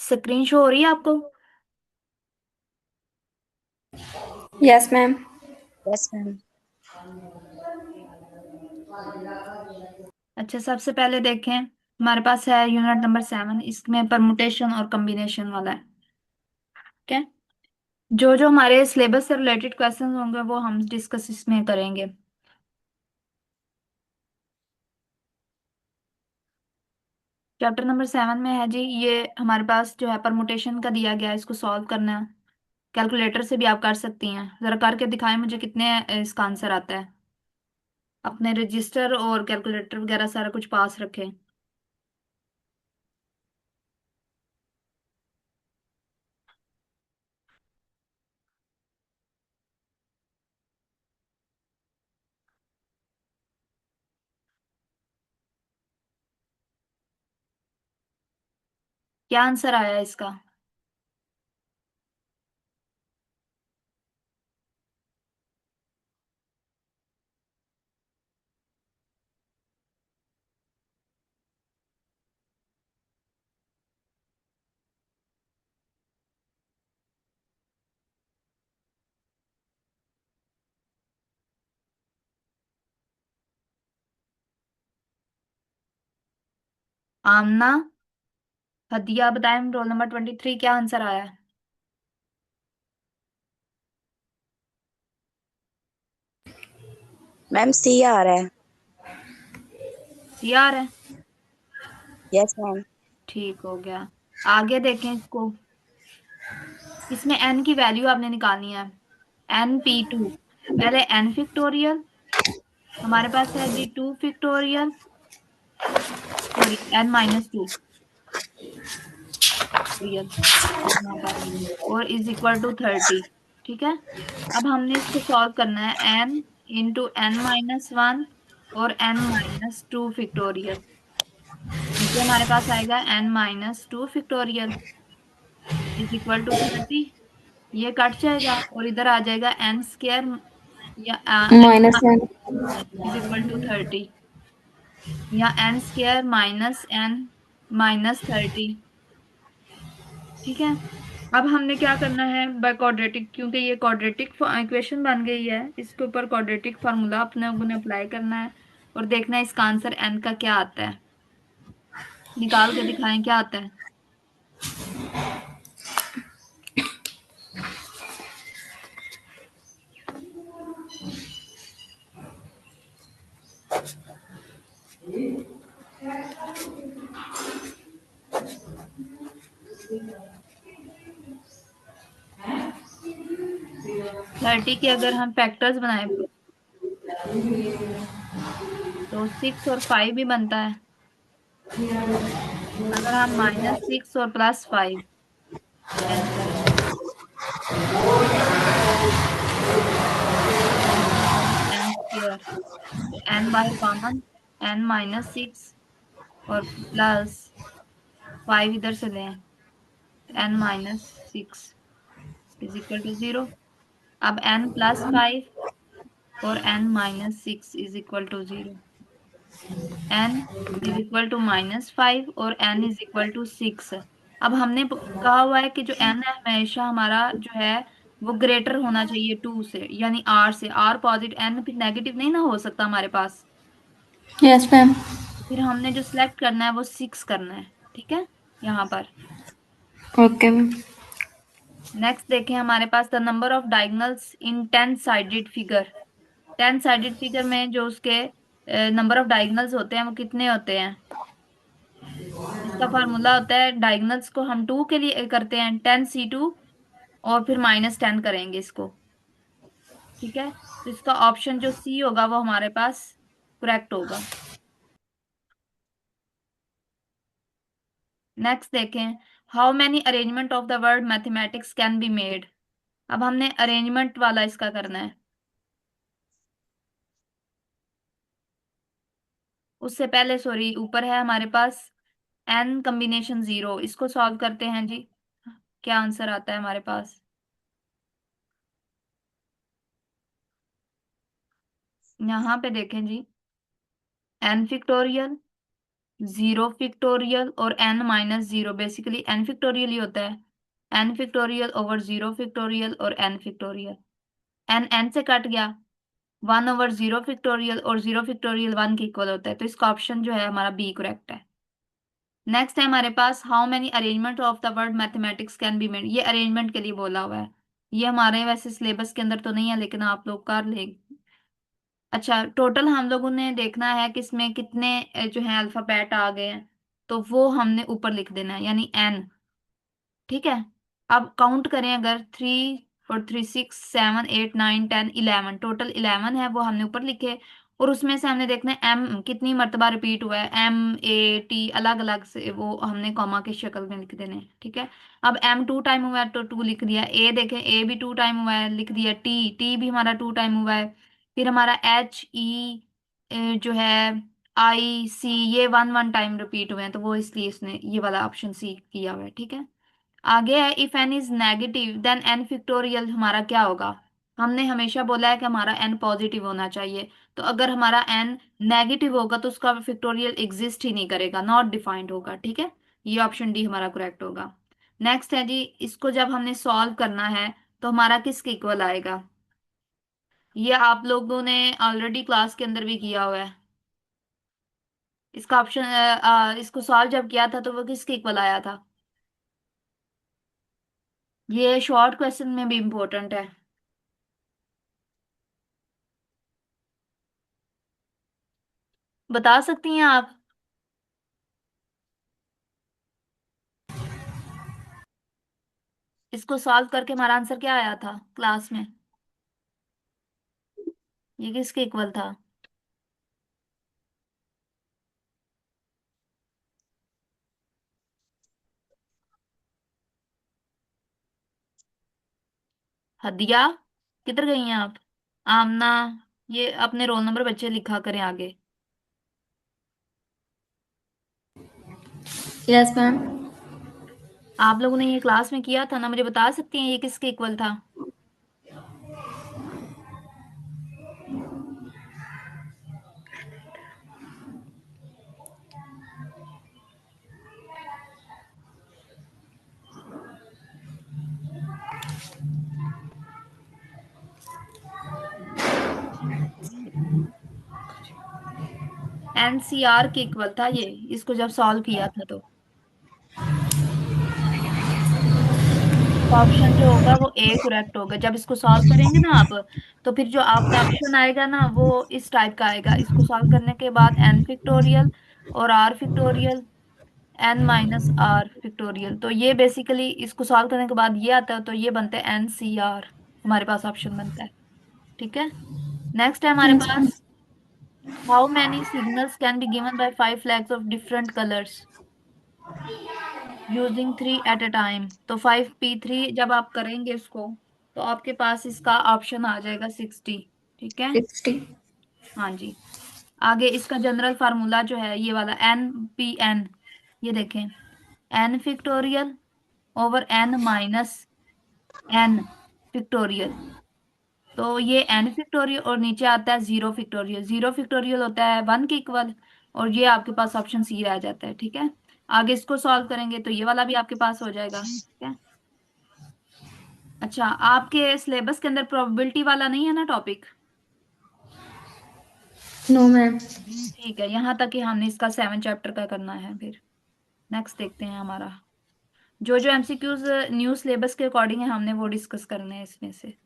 Screen show हो रही है आपको? Yes ma'am. Yes ma'am. अच्छा, सबसे पहले देखें, हमारे पास है यूनिट नंबर 7। इसमें परमुटेशन और कॉम्बिनेशन वाला है। ठीक है। जो जो हमारे सिलेबस से रिलेटेड क्वेश्चन होंगे वो हम डिस्कस इसमें करेंगे। चैप्टर नंबर 7 में है जी, ये हमारे पास जो है परमुटेशन का दिया गया है, इसको सॉल्व करना है। कैलकुलेटर से भी आप कर सकती हैं। जरा करके दिखाएं मुझे कितने इसका आंसर आता है। अपने रजिस्टर और कैलकुलेटर वगैरह सारा कुछ पास रखें। क्या आंसर आया है इसका? आमना, हदिया, बताएं रोल नंबर 23 क्या आंसर आया है? मैम सी आ रहा है। सी आ रहा है। Yes ma'am. ठीक हो गया। आगे देखें इसको। इसमें एन की वैल्यू आपने निकालनी है। NP2, पहले n फिक्टोरियल, हमारे पास है जी 2 फिक्टोरियल, सॉरी n-2 रियल यहाँ पर, और इज इक्वल टू 30। ठीक है। अब हमने इसको सॉल्व करना है। n into n-1 और n-2 फिक्टोरियल। नीचे हमारे पास आएगा n-2 factorial is equal to 30। ये कट जाएगा और इधर आ जाएगा n स्क्वायर या minus one. Is equal to 30, या n स्क्वायर -n-30। ठीक है। अब हमने क्या करना है, बाय क्वाड्रेटिक, क्योंकि ये क्वाड्रेटिक इक्वेशन बन गई है, इसके ऊपर क्वाड्रेटिक फार्मूला अपने अपने अप्लाई करना है और देखना है इसका आंसर n का क्या आता है। निकाल के दिखाएं क्या आता है। 30 के अगर हम फैक्टर्स बनाए तो 6 और 5 भी बनता है। अगर हम -6 और +5 n करें, n स्क्वायर, तो n बाहर कॉमन, n-6 और +5 इधर से लें, n-6 इज इक्वल टू 0। अब n+5 और n-6 is equal to 0। n is equal to -5 और n इज इक्वल टू 6। अब हमने कहा हुआ है कि जो n है हमेशा हमारा जो है वो ग्रेटर होना चाहिए 2 से, यानी r से। r पॉजिटिव, n फिर नेगेटिव नहीं ना हो सकता हमारे पास। Yes ma'am. फिर हमने जो सिलेक्ट करना है वो 6 करना है। ठीक है, यहाँ पर। Okay ma'am. नेक्स्ट देखें, हमारे पास the number of diagonals in 10 sided figure. 10 sided figure में जो उसके नंबर ऑफ डायगोनल्स होते हैं वो कितने होते हैं? इसका फार्मूला होता है, डायगोनल्स को हम 2 के लिए करते हैं 10c2 और फिर -10 करेंगे इसको। ठीक है। तो इसका ऑप्शन जो सी होगा वो हमारे पास करेक्ट होगा। नेक्स्ट देखें, how many arrangement of the word mathematics can be made. अब हमने अरेंजमेंट वाला इसका करना है। उससे पहले, सॉरी, ऊपर है हमारे पास n कॉम्बिनेशन 0, इसको सॉल्व करते हैं जी। क्या आंसर आता है हमारे पास? यहाँ पे देखें जी, n फिक्टोरियल जीरो फिक्टोरियल और n minus zero, basically n factorial ही होता है। n factorial over zero factorial और n फिक्टोरियल, n n से कट गया, 1 ओवर जीरो फिक्टोरियल, और जीरो फिक्टोरियल 1 के इक्वल होता है, तो इसका ऑप्शन जो है हमारा बी करेक्ट है। नेक्स्ट है हमारे पास, how many arrangement of the word mathematics can be made. ये अरेंजमेंट के लिए बोला हुआ है, ये हमारे वैसे सिलेबस के अंदर तो नहीं है, लेकिन आप लोग कर ले। अच्छा, टोटल हम लोगों ने देखना है कि इसमें कितने जो है अल्फाबेट आ गए हैं, तो वो हमने ऊपर लिख देना है, यानी n। ठीक है, अब काउंट करें, अगर 3 और 3 6 7 8 9 10 11, टोटल 11 है, वो हमने ऊपर लिखे। और उसमें से हमने देखना है m कितनी मर्तबा रिपीट हुआ है, M A T अलग अलग से वो हमने कॉमा की शक्ल में लिख देने हैं। ठीक है, अब m 2 टाइम हुआ है तो 2 लिख दिया, a देखें a भी 2 टाइम हुआ है, लिख दिया, t भी हमारा 2 टाइम हुआ है। फिर हमारा H E जो है I C, ये 1 1 टाइम रिपीट हुए हैं, तो वो इसलिए इसने ये वाला ऑप्शन सी किया हुआ है। ठीक है, आगे है, if n is negative then n factorial हमारा क्या होगा। हमने हमेशा बोला है कि हमारा n पॉजिटिव होना चाहिए, तो अगर हमारा n नेगेटिव होगा तो उसका फिक्टोरियल एग्जिस्ट ही नहीं करेगा, नॉट डिफाइंड होगा। ठीक है, ये ऑप्शन डी हमारा करेक्ट होगा। नेक्स्ट है जी, इसको जब हमने सॉल्व करना है तो हमारा किसके इक्वल आएगा। ये आप लोगों ने ऑलरेडी क्लास के अंदर भी किया हुआ है। इसका ऑप्शन इसको सॉल्व जब किया था तो वो किसके इक्वल आया था। ये शॉर्ट क्वेश्चन में भी इम्पोर्टेंट है। बता सकती हैं आप, इसको सॉल्व करके हमारा आंसर क्या आया था क्लास में। ये किसके इक्वल था। हदिया, किधर गई हैं आप। आमना, ये अपने रोल नंबर बच्चे लिखा करें आगे। Yes ma'am. आप लोगों ने ये क्लास में किया था ना, मुझे बता सकती हैं ये किसके इक्वल था। NCR के इक्वल था ये, इसको जब सॉल्व किया था तो ऑप्शन जो होगा वो ए करेक्ट होगा। जब इसको सॉल्व करेंगे ना आप, तो फिर जो आपका ऑप्शन आएगा ना वो इस टाइप का आएगा, इसको सॉल्व करने के बाद n फिक्टोरियल और r फिक्टोरियल, n-r फिक्टोरियल, तो ये बेसिकली इसको सॉल्व करने के बाद ये आता है, तो ये बनता है NCR, हमारे पास ऑप्शन बनता है। ठीक है, नेक्स्ट है हमारे yes ma'am. Pass, how many signals can be given by 5 flags of different colours using 3 at a time. तो 5p3 जब आप करेंगे इसको, तो आपके पास इसका ऑप्शन आ जाएगा 60। ठीक है, 60। हाँ जी। आगे इसका जनरल फार्मूला जो है ये वाला n p n, ये देखें, n factorial over n minus n factorial, तो ये n फिक्टोरियल और नीचे आता है जीरो फिक्टोरियल, जीरो फिक्टोरियल होता है 1 के इक्वल, और ये आपके पास ऑप्शन सी रह जाता है। ठीक है, आगे इसको सॉल्व करेंगे तो ये वाला भी आपके पास हो जाएगा। ठीक है, अच्छा, आपके सिलेबस के अंदर प्रोबेबिलिटी वाला नहीं है ना टॉपिक। No ma'am. ठीक है, यहाँ तक ही हमने इसका 7 चैप्टर का करना है। फिर नेक्स्ट देखते हैं हमारा, जो जो एमसीक्यूज न्यू सिलेबस के अकॉर्डिंग है हमने वो डिस्कस करने हैं इसमें से।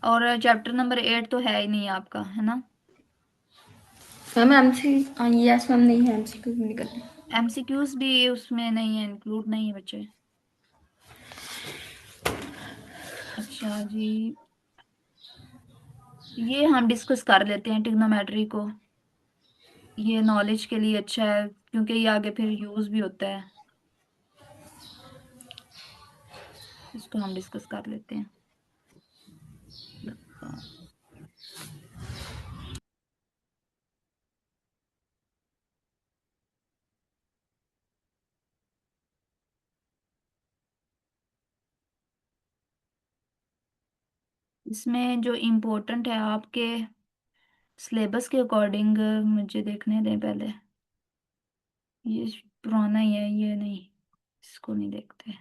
और चैप्टर नंबर 8 तो है ही नहीं आपका, है ना। मैम एमसी, यस मैम, नहीं है एमसीक्यू नहीं करना। एमसीक्यूज भी उसमें नहीं है, इंक्लूड नहीं है बच्चे। अच्छा जी, ये हम डिस्कस कर लेते हैं ट्रिग्नोमेट्री को, ये नॉलेज के लिए अच्छा है क्योंकि ये आगे फिर यूज भी होता है। इसको हम डिस्कस कर लेते हैं। इसमें जो इम्पोर्टेंट है आपके सिलेबस के अकॉर्डिंग, मुझे देखने दें पहले। ये पुराना ही है, ये नहीं, इसको नहीं देखते।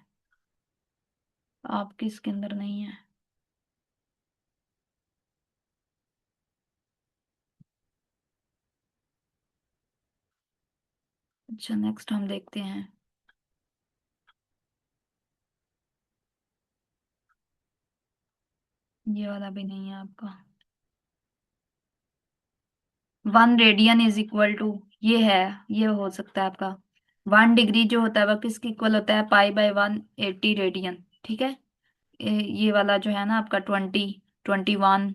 आपके इसके अंदर नहीं है। अच्छा, नेक्स्ट हम देखते हैं। ये वाला भी नहीं है आपका। 1 रेडियन इज इक्वल टू, ये है, ये हो सकता है आपका। 1 डिग्री जो होता है वह किसके इक्वल होता है? पाई/180 रेडियन। ठीक है। ये वाला जो है ना आपका 21,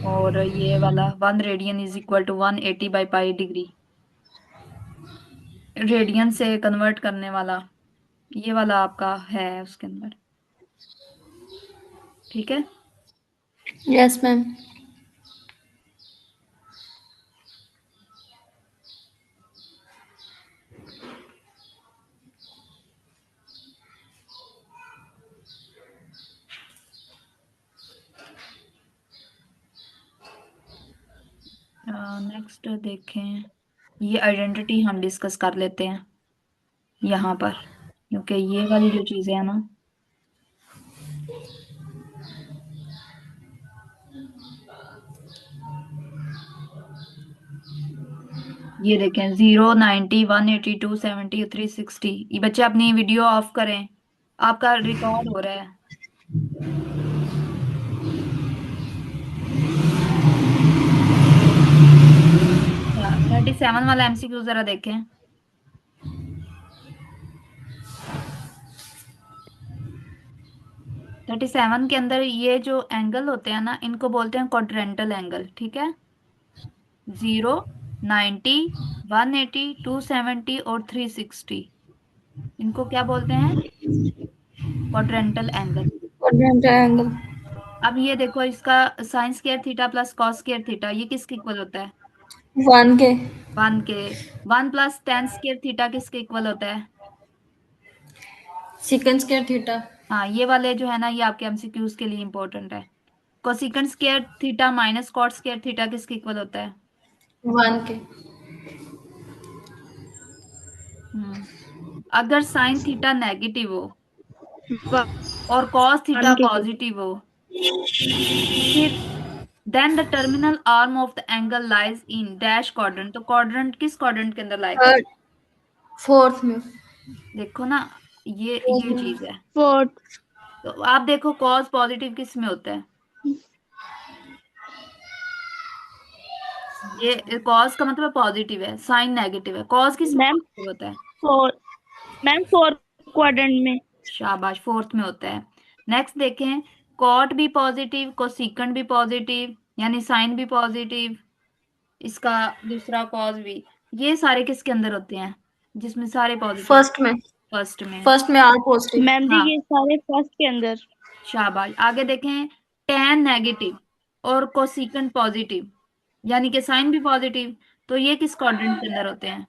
और ये वाला 1 रेडियन इज इक्वल टू 180/पाई डिग्री। रेडियन से कन्वर्ट करने वाला, ये वाला आपका है उसके अंदर। ठीक है। Yes ma'am. नेक्स्ट देखें। ये आइडेंटिटी हम डिस्कस कर लेते हैं यहाँ पर, क्योंकि ये वाली जो चीजें है ना, ये देखें 0, 90, 180, 270, 360। ये बच्चे अपनी वीडियो ऑफ करें, आपका रिकॉर्ड हो रहा है। 37 वाला एमसीक्यू जरा देखें। 37 के अंदर ये जो एंगल होते हैं ना, इनको बोलते हैं क्वाड्रेंटल एंगल। ठीक है। 0, 90, 180, 270 और 360, इनको क्या बोलते हैं? Quadrantal angle. Quadrant angle. अब ये देखो, इसका sine square theta plus cos square theta, ये किसके इक्वल होता है? 1 के। 1 के। 1 + tan स्क्वायर थीटा किसके इक्वल होता है? Second square theta. हाँ, ये वाले जो है ना, ये आपके एमसीक्यूज के लिए इंपॉर्टेंट है। Cosecant square theta minus cot square theta किसके इक्वल होता है? 1 के। हम्म। अगर साइन थीटा नेगेटिव हो वन और कॉस थीटा के इक्वल। पॉजिटिव हो, फिर then the terminal arm of the angle lies in dash quadrant. तो क्वाड्रेंट किस क्वाड्रेंट के अंदर लाई कर? थर्ड। फोर्थ में। देखो ना, ये फोर्थ में। चीज है। फोर्थ। तो आप देखो कॉस पॉजिटिव किस में होता है? ये कॉस का मतलब पॉजिटिव है, साइन नेगेटिव है। कॉस किस में मैम पॉजिटिव होता है? फोर मैम फोर्थ क्वाड्रेंट में। शाबाश, फोर्थ में होता है। नेक्स्ट देखें। कॉट भी पॉजिटिव, कोसिकेंट भी पॉजिटिव, यानी साइन भी पॉजिटिव, इसका दूसरा कॉस भी, ये सारे किसके अंदर होते हैं जिसमें सारे पॉजिटिव? फर्स्ट में। फर्स्ट में। फर्स्ट में आर पॉजिटिव। मैम जी हाँ, ये सारे फर्स्ट के अंदर। शाबाश। आगे देखें। टेन नेगेटिव और कोसिकेंट पॉजिटिव, यानी कि साइन भी पॉजिटिव, तो ये किस क्वाड्रेंट के अंदर होते हैं?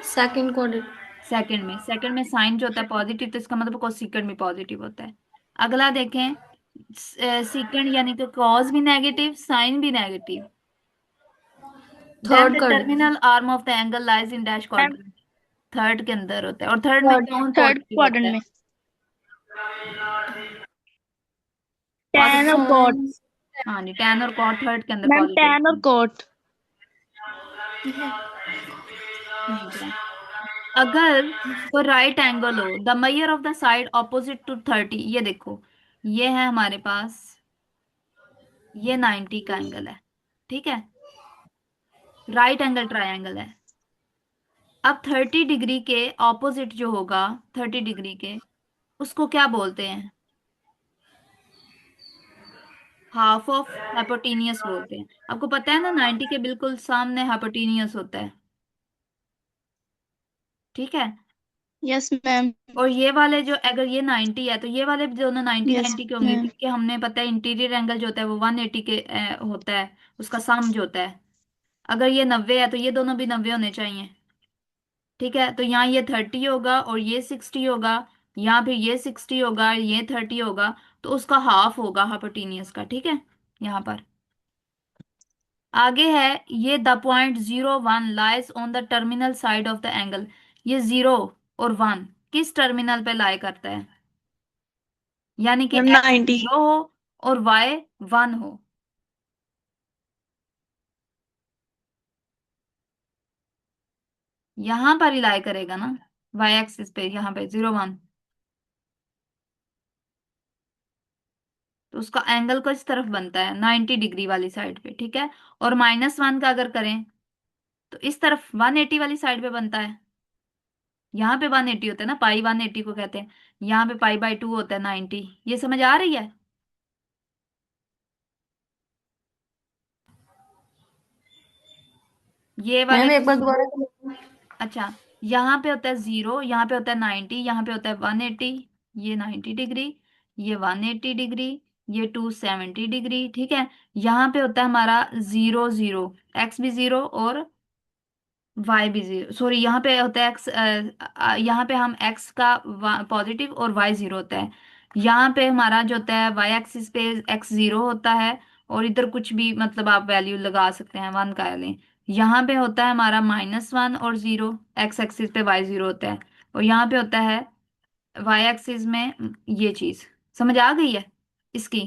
Second quadrant. सेकंड में। सेकंड में साइन जो होता है पॉजिटिव, तो इसका मतलब कोसिकेंट भी पॉजिटिव होता है। अगला देखें। सीकेंड यानी कि कॉस भी नेगेटिव, साइन भी negative, then third the quadrant. Terminal arm of the angle lies in dash ma'am quadrant. Third के अंदर होता है। और थर्ड में थर्ड। कौन थर्ड पॉजिटिव होता क्वाड्रेंट है? में टैन और पॉजिटिव। कॉट। साइन। हाँ जी, टैन और कॉट थर्ड के अंदर मैम पॉजिटिव टैन होते और हैं। कॉट। ठीक है। अगर कोई राइट एंगल हो, the measure of the side opposite to 30, ये देखो, ये है हमारे पास, ये 90 का एंगल है। ठीक है। राइट एंगल ट्रायंगल है। अब 30 डिग्री के ऑपोजिट जो होगा, 30 डिग्री के, उसको क्या बोलते हैं? हाफ ऑफ हाइपोटेनियस बोलते हैं। आपको पता है ना, 90 के बिल्कुल सामने हाइपोटेनियस होता है। ठीक है। Yes ma'am. और ये वाले जो, अगर ये 90 है तो ये वाले भी दोनों 90 यस 90 के होंगे, मैम। क्योंकि हमने पता है इंटीरियर एंगल जो होता है वो 180 के होता है, उसका सम जो होता है। अगर ये 90 है तो ये दोनों भी 90 होने चाहिए। ठीक है। तो यहाँ ये 30 होगा और ये 60 होगा, यहाँ पे ये 60 होगा, ये 30 होगा, तो उसका हाफ होगा हाइपोटेन्यूज का, ठीक है। यहाँ पर आगे है, ये the point 0 1 lies on the terminal side of the angle. ये 0 और 1 किस टर्मिनल पे लाई करता है? यानी कि मैम एक्स 90। 0 हो और वाई 1 हो। यहां पर ही लाई करेगा ना, वाई एक्सिस पे, यहाँ पे 0 1। तो उसका एंगल को इस तरफ बनता है 90 डिग्री वाली साइड पे, ठीक है। और -1 का अगर करें तो इस तरफ 180 वाली साइड पे बनता है। यहाँ पे 180 होता है ना, पाई 180 को कहते हैं। यहाँ पे पाई/2 होता है 90। ये समझ आ रही है? ये वाले, मैम एक बार दोबारा करना। अच्छा, यहाँ पे होता है 0, यहाँ पे होता है 90, यहाँ पे होता है 180। ये 90 डिग्री, ये 180 डिग्री, ये 270 डिग्री, ठीक है। यहाँ पे होता है हमारा 0 0, एक्स भी 0 और वाई भी 0, सॉरी, यहाँ पे होता है एक्स, यहाँ पे हम एक्स का पॉजिटिव और वाई 0 होता है। यहाँ पे हमारा जो होता है वाई एक्सिस पे एक्स 0 होता है, और इधर कुछ भी मतलब आप वैल्यू लगा सकते हैं, 1 का लें। यहाँ पे होता है हमारा -1 और 0, एक्स एक्सिस पे वाई 0 होता है। और यहाँ पे होता है वाई एक्सिस में ये चीज। समझ आ गई है इसकी?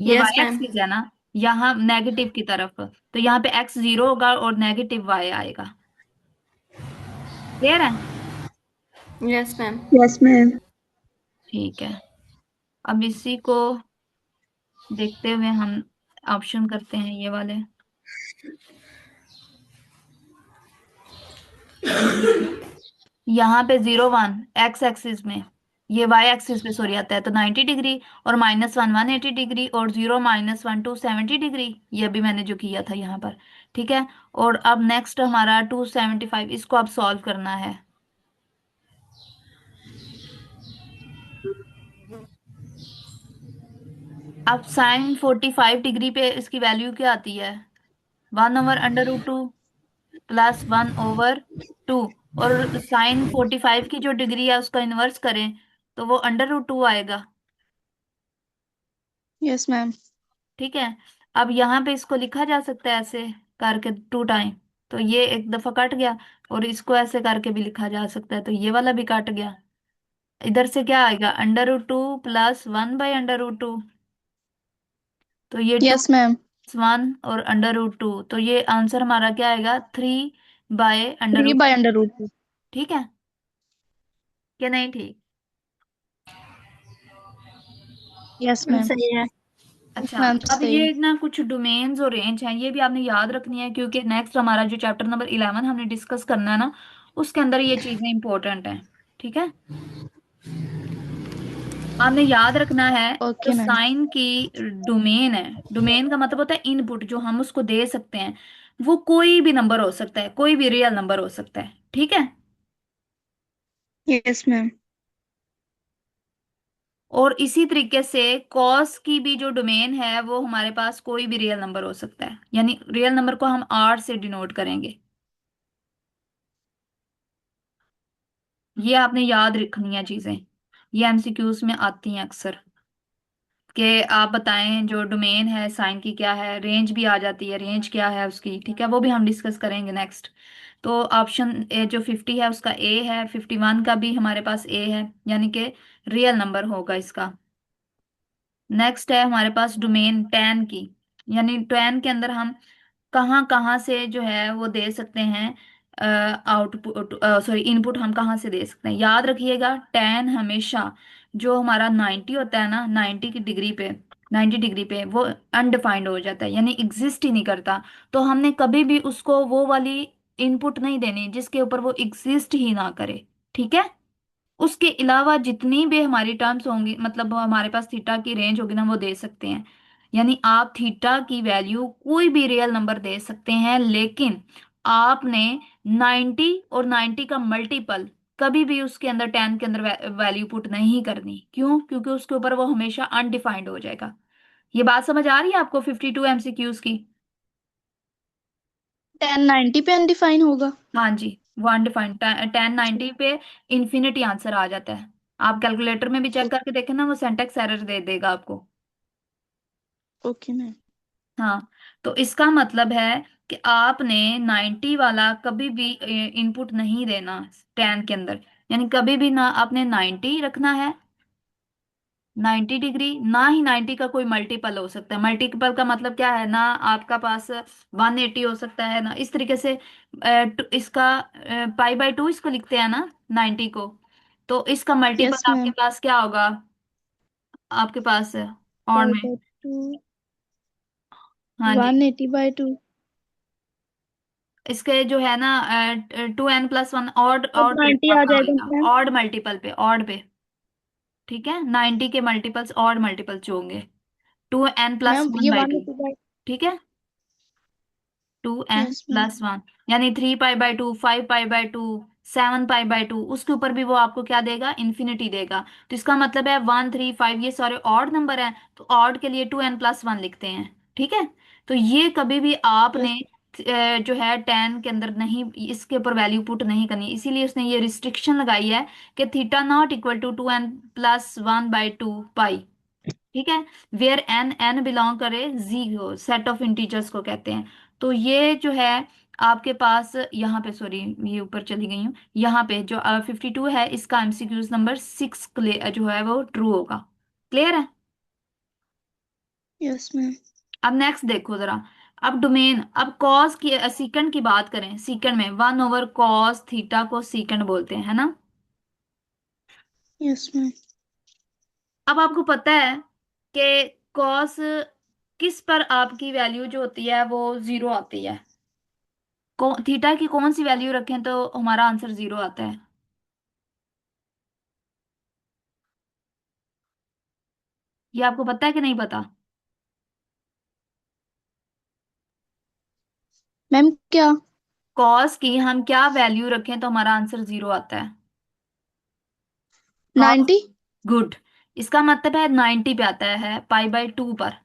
ये यस वाई मैम। एक्सिस है ना, यहाँ नेगेटिव की तरफ, तो यहाँ पे एक्स 0 होगा और नेगेटिव वाई आएगा। क्लियर है? Yes ma'am. Yes ma'am. ठीक है। अब इसी को देखते हुए हम ऑप्शन करते हैं ये वाले। यहाँ पे 0 1 एक्स एक्सिस में, ये वाई एक्सिस पे सॉरी आता है तो 90 डिग्री, और -1 180 डिग्री, और 0 - 1 270 डिग्री। ये अभी मैंने जो किया था यहाँ पर, ठीक है। और अब नेक्स्ट हमारा 275, इसको अब सॉल्व करना है। अब sin 45 डिग्री पे इसकी वैल्यू क्या आती है? 1/√2 +1/2। और sin 45 की जो डिग्री है उसका इन्वर्स करें तो वो √2 आएगा, यस मैम। ठीक है। अब यहाँ पे इसको लिखा जा सकता है ऐसे करके 2 टाइम, तो ये एक दफा कट गया। और इसको ऐसे करके भी लिखा जा सकता है, तो ये वाला भी कट गया। इधर से क्या आएगा? √2 +1/√2। तो ये टू यस मैम। 1 और √2, तो ये आंसर हमारा क्या आएगा? 3/√2। 3/√2। ठीक है क्या? नहीं ठीक? Yes ma'am ma'am. सही है। अच्छा, मैम अब सही। ये ना कुछ डोमेन्स और रेंज हैं, ये भी आपने याद रखनी है, क्योंकि नेक्स्ट हमारा जो चैप्टर नंबर 11 हमने डिस्कस करना है ना, उसके अंदर ये चीजें इंपॉर्टेंट हैं, ठीक है। आपने याद रखना है, जो ओके मैम। साइन की डोमेन है, डोमेन का मतलब होता है इनपुट जो हम उसको दे सकते हैं, वो कोई भी नंबर हो सकता है, कोई भी रियल नंबर हो सकता है, ठीक है। Yes ma'am. और इसी तरीके से कॉस की भी जो डोमेन है वो हमारे पास कोई भी रियल नंबर हो सकता है, यानी रियल नंबर को हम आर से डिनोट करेंगे। ये आपने याद रखनी है चीजें, ये एमसीक्यूज में आती हैं अक्सर, कि आप बताएं जो डोमेन है साइन की क्या है। रेंज भी आ जाती है, रेंज क्या है उसकी, ठीक है, वो भी हम डिस्कस करेंगे नेक्स्ट। तो ऑप्शन ए जो 50 है उसका ए है, 51 का भी हमारे पास ए है, यानी कि रियल नंबर होगा इसका। नेक्स्ट है हमारे पास डोमेन टेन की, यानी टेन के अंदर हम कहाँ कहाँ से जो है वो दे सकते हैं आउटपुट, सॉरी इनपुट हम कहाँ से दे सकते हैं। याद रखिएगा, टेन हमेशा जो हमारा 90 होता है ना, 90 की डिग्री पे, 90 डिग्री पे वो अनडिफाइंड हो जाता है, यानी एग्जिस्ट ही नहीं करता। तो हमने कभी भी उसको वो वाली इनपुट नहीं देनी जिसके ऊपर वो एग्जिस्ट ही ना करे, ठीक है। उसके अलावा जितनी भी हमारी टर्म्स होंगी, मतलब वो हमारे पास थीटा की रेंज होगी ना, वो दे सकते हैं। यानी आप थीटा की वैल्यू कोई भी रियल नंबर दे सकते हैं, लेकिन आपने 90 और 90 का मल्टीपल कभी भी उसके अंदर 10 के अंदर वैल्यू पुट नहीं करनी। क्यों? क्योंकि उसके ऊपर वो हमेशा अनडिफाइंड हो जाएगा। ये बात समझ आ रही है आपको 52 एमसीक्यूज की? 10 90 पे अनडिफाइन होगा। हाँ जी, वन डिफाइंड 1090 पे इन्फिनिटी आंसर आ जाता है। आप कैलकुलेटर में भी चेक करके देखें ना, वो सिंटैक्स एरर दे देगा आपको। Okay ma'am. हाँ, तो इसका मतलब है कि आपने 90 वाला कभी भी इनपुट नहीं देना 10 के अंदर। यानी कभी भी ना आपने 90 रखना है, 90 डिग्री, ना ही 90 का कोई मल्टीपल हो सकता है। मल्टीपल का मतलब क्या है ना, आपका पास 180 हो सकता है ना, इस तरीके से इसका पाई/2 इसको लिखते हैं ना 90 को। तो इसका यस मल्टीपल आपके मैम। पास क्या होगा, आपके पास और पाई में। By two. हाँ जी, 180/2। इसके जो है ना 2n+1 ऑड अब ऑड 90 आ आपका जाएगा आएगा, मैम। ऑड मल्टीपल पे, ऑड पे। ठीक है, 90 के मल्टीपल्स ऑड मल्टीपल्स जो होंगे, 2n+ मैम 1 ये बाई टू 180/। ठीक है, 2n yes ma'am. Plus one, यानी 3π/2, 5π/2, 7π/2, उसके ऊपर भी वो आपको क्या देगा, इन्फिनिटी देगा। तो इसका मतलब है 1, 3, 5 ये सारे ऑड नंबर हैं, तो ऑड के लिए 2n+1 लिखते हैं। ठीक है, तो ये कभी भी यस। आपने जो है 10 के अंदर नहीं, इसके ऊपर वैल्यू पुट नहीं करनी, इसीलिए उसने ये रिस्ट्रिक्शन लगाई है कि θ ≠ 2n+1/2 पाई। ठीक है, वेयर एन एन बिलोंग करे जीरो सेट ऑफ इंटीजर्स को कहते हैं। तो ये जो है आपके पास यहाँ पे, सॉरी ये ऊपर चली गई हूँ, यहाँ पे जो 52 है, इसका एमसीक्यूज नंबर 6 जो है वो ट्रू होगा। क्लियर है। Yes ma'am. अब नेक्स्ट देखो जरा, अब डोमेन, अब कॉस की सीकंड की बात करें, सीकंड में 1/cos θ को सीकंड बोलते हैं, है ना। Yes ma'am. अब आपको पता है कि कॉस किस पर आपकी वैल्यू जो होती है वो जीरो आती है, थीटा की कौन सी वैल्यू रखें तो हमारा आंसर जीरो आता है। ये आपको पता है कि नहीं पता। मैम क्या? कॉस की हम क्या वैल्यू रखें तो हमारा आंसर जीरो आता है। कॉस, 90। गुड, इसका मतलब है 90 पे आता है π/2 पर।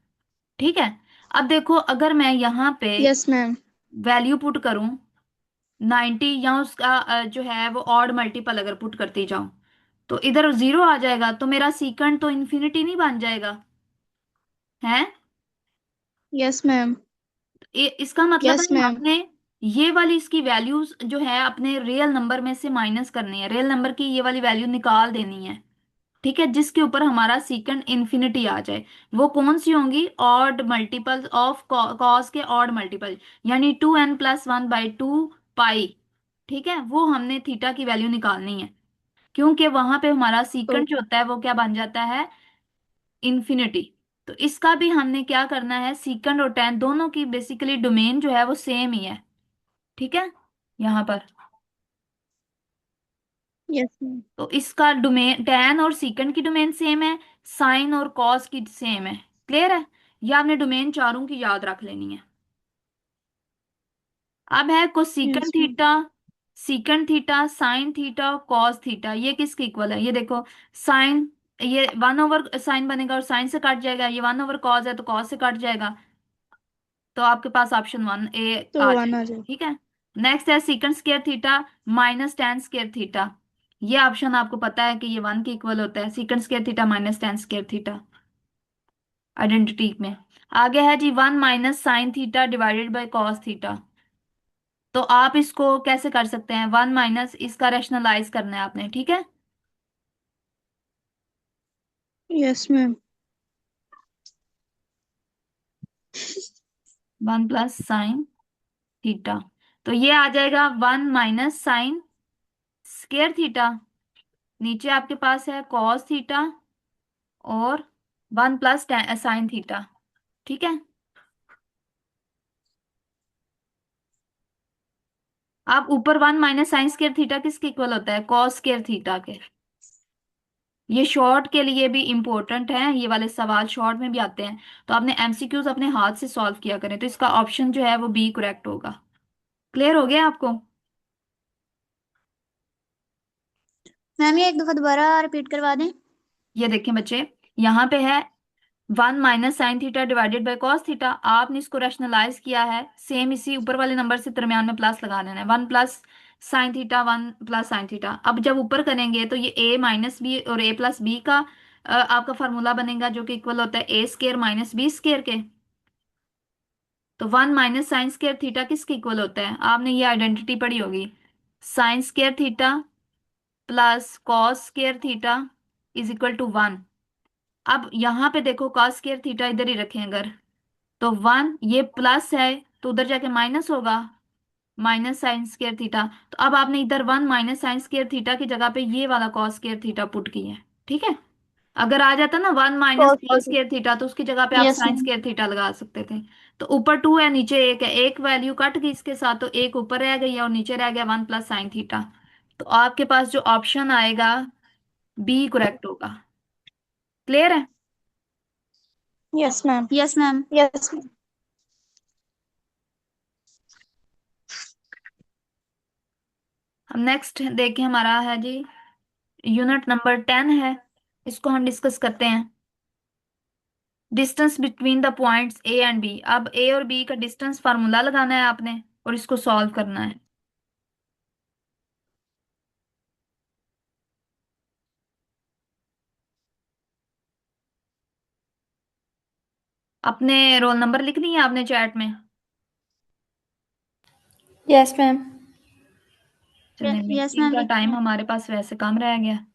ठीक है, अब देखो अगर मैं यहाँ पे यस मैम। वैल्यू पुट करूं 90, या उसका जो है वो ऑड मल्टीपल अगर पुट करती जाऊं, तो इधर जीरो आ जाएगा, तो मेरा सीकंड तो इन्फिनिटी नहीं बन जाएगा है। Yes ma'am. इसका मतलब यस है मैम। हमने ये वाली इसकी वैल्यूज जो है अपने रियल नंबर में से माइनस करनी है, रियल नंबर की ये वाली वैल्यू निकाल देनी है। ठीक है, जिसके ऊपर हमारा सीकंड इन्फिनिटी आ जाए। वो कौन सी होंगी, ऑड मल्टीपल ऑफ कॉस के ऑड मल्टीपल, यानी 2n+1/2 पाई। ठीक है, वो हमने थीटा की वैल्यू निकालनी है, क्योंकि वहां पे हमारा ओ। सीकंड जो होता है वो क्या बन जाता है, इन्फिनिटी। तो इसका भी हमने क्या करना है, सीकंड और टेन दोनों की बेसिकली डोमेन जो है वो सेम ही है। ठीक है, यहाँ पर यस मैम। तो इसका डोमेन, टेन और सीकंड की डोमेन सेम है, साइन और कॉस की सेम है। क्लियर है, ये आपने डोमेन चारों की याद रख लेनी है। अब है cosecant yes ma'am. Theta, secant theta, sine theta और कॉस थीटा, ये किसके इक्वल है, ये देखो। साइन, ये 1/साइन बनेगा और साइन से कट जाएगा, ये 1/कॉस है तो कॉस से कट जाएगा। तो आपके पास ऑप्शन 1 ए तो आ 1 आ जाएगा। जाए। ठीक है, नेक्स्ट है secant square theta -tan square theta. ये ऑप्शन आपको पता है कि ये 1 के इक्वल होता है, secant square theta -tan square theta identity में। आगे है जी 1 - sin θ/cos θ। तो आप इसको कैसे कर सकते हैं, 1 - इसका रेशनलाइज करना है आपने। ठीक है, यस मैम। 1 + sin θ, तो ये आ जाएगा 1 - sin स्क्वायर थीटा, नीचे आपके पास है कॉस थीटा, और 1 + sin θ। ठीक है, आप ऊपर 1 - sin स्क्वायर थीटा किसके इक्वल होता है, कॉस स्क्वायर थीटा के। ये शॉर्ट के लिए भी इंपॉर्टेंट है, ये वाले सवाल शॉर्ट में भी आते हैं, तो आपने एमसीक्यूज अपने हाथ से सॉल्व किया करें। तो इसका ऑप्शन जो है वो बी करेक्ट होगा। क्लियर हो गया आपको। मैम ये एक दफा दोबारा रिपीट करवा दें। ये देखें बच्चे, यहाँ पे है 1 - sin θ/cos θ, आपने इसको रैशनलाइज किया है, सेम इसी ऊपर वाले नंबर से दरम्यान में प्लस लगा देना है। 1 sine theta 1 plus sine theta. अब जब ऊपर करेंगे तो ये ए माइनस बी और ए प्लस बी का आपका फार्मूला बनेगा, जो कि इक्वल होता है A square minus B square के। तो 1 माइनस साइन स्केयर थीटा किसके इक्वल होता है? आपने ये आइडेंटिटी पढ़ी होगी, sine square theta plus cos square theta is equal to 1। अब यहाँ पे देखो कॉस स्केयर थीटा इधर ही रखें अगर, तो 1 ये प्लस है तो उधर जाके माइनस होगा, माइनस साइन स्केयर थीटा। तो अब आपने इधर 1 माइनस साइन स्केयर थीटा की जगह पे ये वाला कॉस स्केयर थीटा पुट किया है, ठीक है। अगर आ जाता ना 1 माइनस कॉस स्केयर थीटा, तो उसकी जगह पे आप yes sine ma'am. Square theta लगा सकते थे। तो ऊपर 2 है, नीचे 1 है, एक वैल्यू कट गई इसके साथ, तो एक ऊपर रह गई है और नीचे रह गया 1 प्लस साइन थीटा। तो आपके पास जो ऑप्शन आएगा बी करेक्ट होगा। क्लियर है? Yes ma'am. Yes ma'am. Yes ma'am. हम नेक्स्ट देखें, हमारा है जी यूनिट नंबर 10 है, इसको हम डिस्कस करते हैं। Distance between the points A and B. अब ए और बी का डिस्टेंस फार्मूला लगाना है आपने और इसको सॉल्व करना है। अपने रोल नंबर लिख दिए आपने चैट में? Yes ma'am. चलिए, यस मीटिंग मैम का लिख रहे टाइम हैं। हमारे पास वैसे कम रह गया।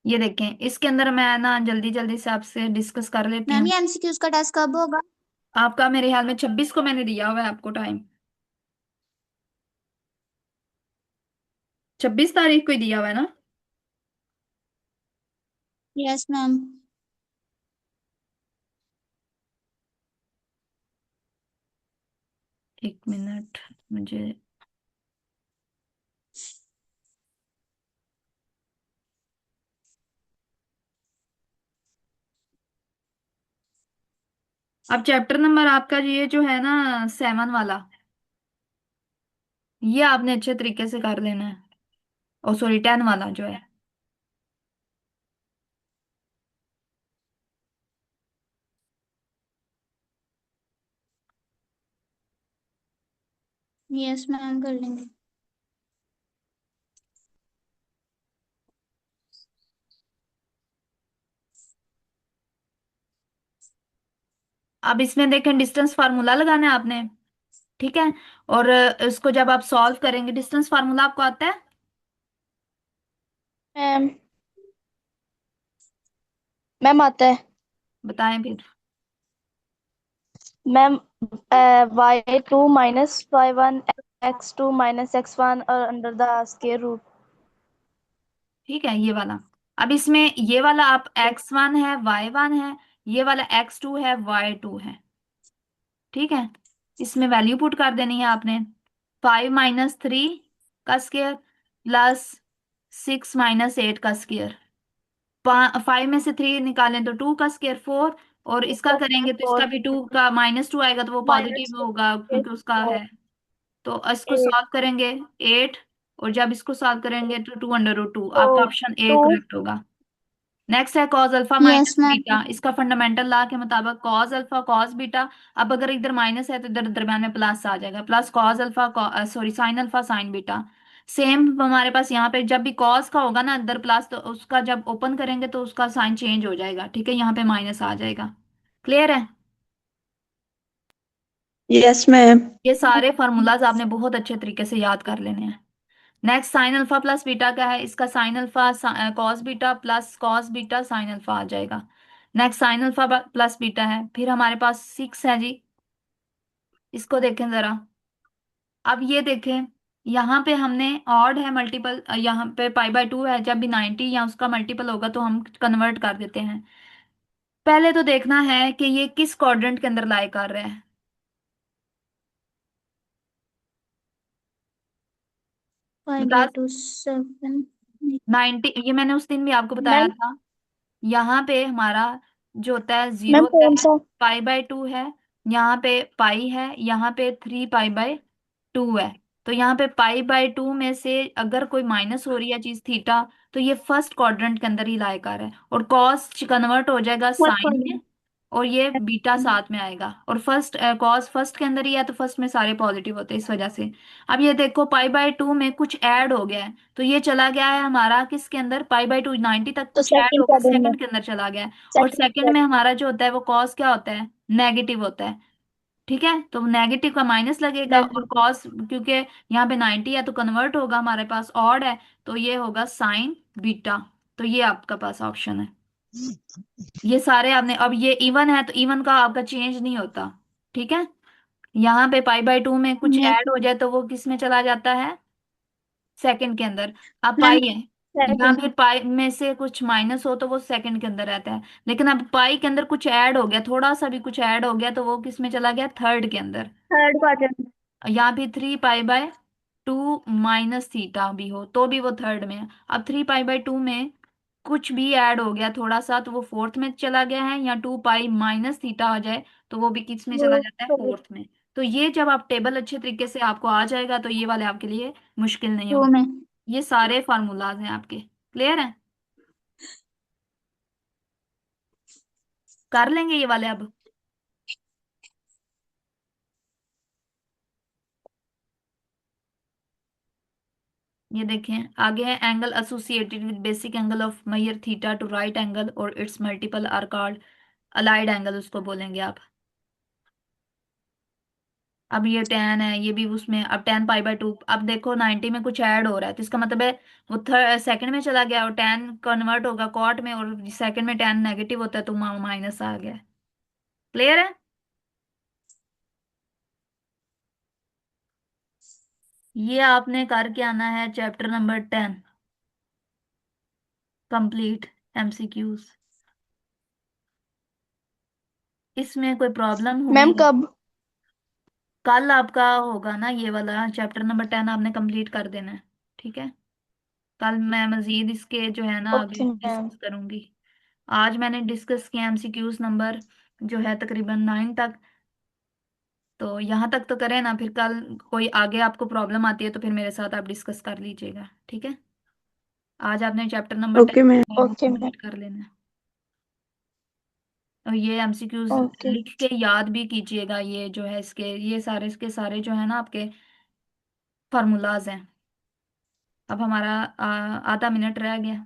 ये देखें, इसके अंदर मैं ना जल्दी जल्दी से आपसे डिस्कस कर लेती मैम हूँ। ये एमसीक्यूज का टास्क कब होगा? आपका मेरे ख्याल में 26 को मैंने दिया हुआ है आपको टाइम, 26 तारीख को ही दिया हुआ है ना? Yes ma'am. एक मिनट मुझे, अब चैप्टर नंबर आपका ये जो है ना 7 वाला, ये आपने अच्छे तरीके से कर लेना है। ओ सॉरी, 10 वाला जो है। यस मैम कर लेंगे। अब इसमें देखें, डिस्टेंस फार्मूला लगाना है आपने, ठीक है। और इसको जब आप सॉल्व करेंगे, डिस्टेंस फार्मूला आपको आता है? मैम। मैम आता है। बताएं फिर। Ma'am y2 - y1 x2 - x1 और अंडर द स्क्वायर रूट। ठीक है, ये वाला। अब इसमें ये वाला आप x1 है, y1 है, ये वाला x2 है, y2 है, ठीक है। इसमें वैल्यू पुट कर देनी है आपने। 5 - 3 का स्क्वायर प्लस 6 - 8 का स्क्वायर। 5 में से 3 निकालें तो 2 का स्क्वायर 4, और इसका करेंगे तो इसका भी 2 का -2 आएगा, तो वो माइनस पॉजिटिव होगा क्योंकि उसका है। तो इसको एट। सॉल्व करेंगे 8, और जब इसको सॉल्व करेंगे तो 2 √2। तो आपका ऑप्शन ए टू। करेक्ट होगा। नेक्स्ट है cause alpha yes minus ma'am. Beta. इसका फंडामेंटल लॉ के मुताबिक कॉज अल्फा कॉस बीटा। अब अगर इधर माइनस है तो इधर दरम्यान में प्लस आ जाएगा, plus cos alpha sorry sine alpha sign beta. Same हमारे पास यहाँ पे जब भी कॉस का होगा ना इधर प्लस, तो उसका जब ओपन करेंगे तो उसका साइन चेंज हो जाएगा, ठीक है, यहाँ पे माइनस आ जाएगा। क्लियर है? Yes ma'am. ये सारे फार्मूलाज आपने बहुत अच्छे तरीके से याद कर लेने हैं। Next sine alpha plus beta क्या है? इसका sine alpha cos beta plus cos beta sine alpha आ जाएगा। Next sine alpha plus beta है। फिर हमारे पास 6 है जी, इसको देखें जरा। अब ये देखें, यहाँ पे हमने ऑड है मल्टीपल, यहाँ पे π/2 है, जब भी 90 या उसका मल्टीपल होगा तो हम कन्वर्ट कर देते हैं। पहले तो देखना है कि ये किस क्वाड्रेंट के अंदर लाई कर रहा है। बता,5/2 7। 90, ये मैंने उस दिन भी आपको बताया मैम। था। यहाँ पे हमारा जो होता है जीरो मैम होता कौन है, सा? π/2 है, यहाँ पे पाई है, यहाँ पे 3π/2 है। तो यहाँ पे π/2 में से अगर कोई माइनस हो रही है चीज थीटा, तो ये फर्स्ट क्वाड्रेंट के अंदर ही लाई कर है, और कॉस कन्वर्ट हो जाएगा फर्स्ट साइन क्वाड्रेंट। में, और ये बीटा साथ में आएगा, और फर्स्ट कॉस फर्स्ट के अंदर ही है तो फर्स्ट में सारे पॉजिटिव होते हैं इस वजह से। अब ये देखो पाई/2 में कुछ ऐड हो गया है, तो ये चला गया है हमारा किसके अंदर, पाई/2 90 तक तो कुछ ऐड सेकंड होकर केबिन में, सेकंड के अंदर चला गया है। और सेकंड सेकंड में हमारा जो होता है वो कॉस क्या होता है, नेगेटिव होता है। ठीक है, तो नेगेटिव का माइनस लगेगा, और नेगेटिव। कॉस क्योंकि यहाँ पे 90 है तो कन्वर्ट होगा, हमारे पास ऑड है तो ये होगा साइन बीटा। तो ये आपका पास ऑप्शन है। ये सारे आपने, अब ये इवन है तो इवन का आपका चेंज नहीं होता। ठीक है, यहाँ पे पाई/2 में कुछ मैम ऐड हो जाए तो वो किस में चला जाता है, सेकंड के अंदर। अब मैम पाई है, या सेकंड। फिर पाई में से कुछ माइनस हो तो वो सेकंड के अंदर रहता है, लेकिन अब पाई के अंदर कुछ ऐड हो गया, थोड़ा सा भी कुछ ऐड हो गया तो वो किस में चला गया, थर्ड के अंदर। Third quadrant. यहाँ भी 3 पाई/2 माइनस थीटा भी हो तो भी वो थर्ड में है। अब 3 पाई/2 में कुछ भी ऐड हो गया थोड़ा सा तो वो फोर्थ में चला गया है, या 2 पाई माइनस थीटा आ जाए तो वो भी किस में वो चला जाता है, फोर। फोर्थ में। तो ये जब आप टेबल अच्छे तरीके से आपको आ जाएगा तो ये वाले आपके लिए मुश्किल नहीं टू होंगे। में। ये सारे फार्मूलाज हैं आपके, क्लियर हैं, कर लेंगे ये वाले अब। ये देखें आगे है, angle associated with basic angle of measure theta to right angle और its multiple are called allied angle, उसको बोलेंगे आप। अब ये tan है, ये भी उसमें, अब tan पाई/2, अब देखो 90 में कुछ ऐड हो रहा है तो इसका मतलब है वो सेकंड में चला गया, और tan कन्वर्ट होगा कॉट में, और सेकंड में tan नेगेटिव होता है तो माइनस आ गया। क्लियर है, ये आपने करके आना है चैप्टर नंबर 10 कंप्लीट MCQs। इसमें कोई प्रॉब्लम हुई, मैम कब? कल आपका होगा ना ये वाला चैप्टर नंबर 10, आपने कंप्लीट कर देना है। ठीक है, कल मैं मजीद इसके जो है ना आगे ओके मैम। डिस्कस करूंगी। आज मैंने डिस्कस किया MCQs नंबर जो है तकरीबन 9 तक, तो यहाँ तक तो करें ना, फिर कल कोई आगे आपको प्रॉब्लम आती है तो फिर मेरे साथ आप डिस्कस कर लीजिएगा। ठीक है, आज आपने चैप्टर नंबर 10 ओके मैम। जो है वो ओके मैम। कंप्लीट कर लेना है। और ये MCQs ओके। लिख के याद भी कीजिएगा, ये जो है इसके ये सारे इसके सारे जो है ना आपके फार्मूलाज हैं। अब हमारा आधा मिनट रह गया,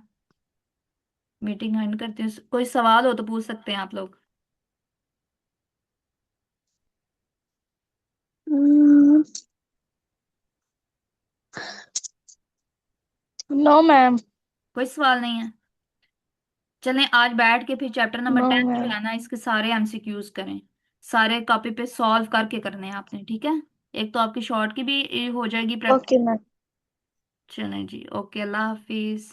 मीटिंग एंड करते हैं। कोई सवाल हो तो पूछ सकते हैं आप लोग। No ma'am. कोई सवाल नहीं है, चलें आज बैठ के फिर चैप्टर नंबर नो 10 जो मैम। है ना इसके सारे MCQs करें। सारे कॉपी पे सॉल्व करके करने हैं आपने, ठीक है। एक तो आपकी शॉर्ट की भी हो जाएगी ओके प्रैक्टिस। मैम। चलें जी, ओके, अल्लाह हाफिज।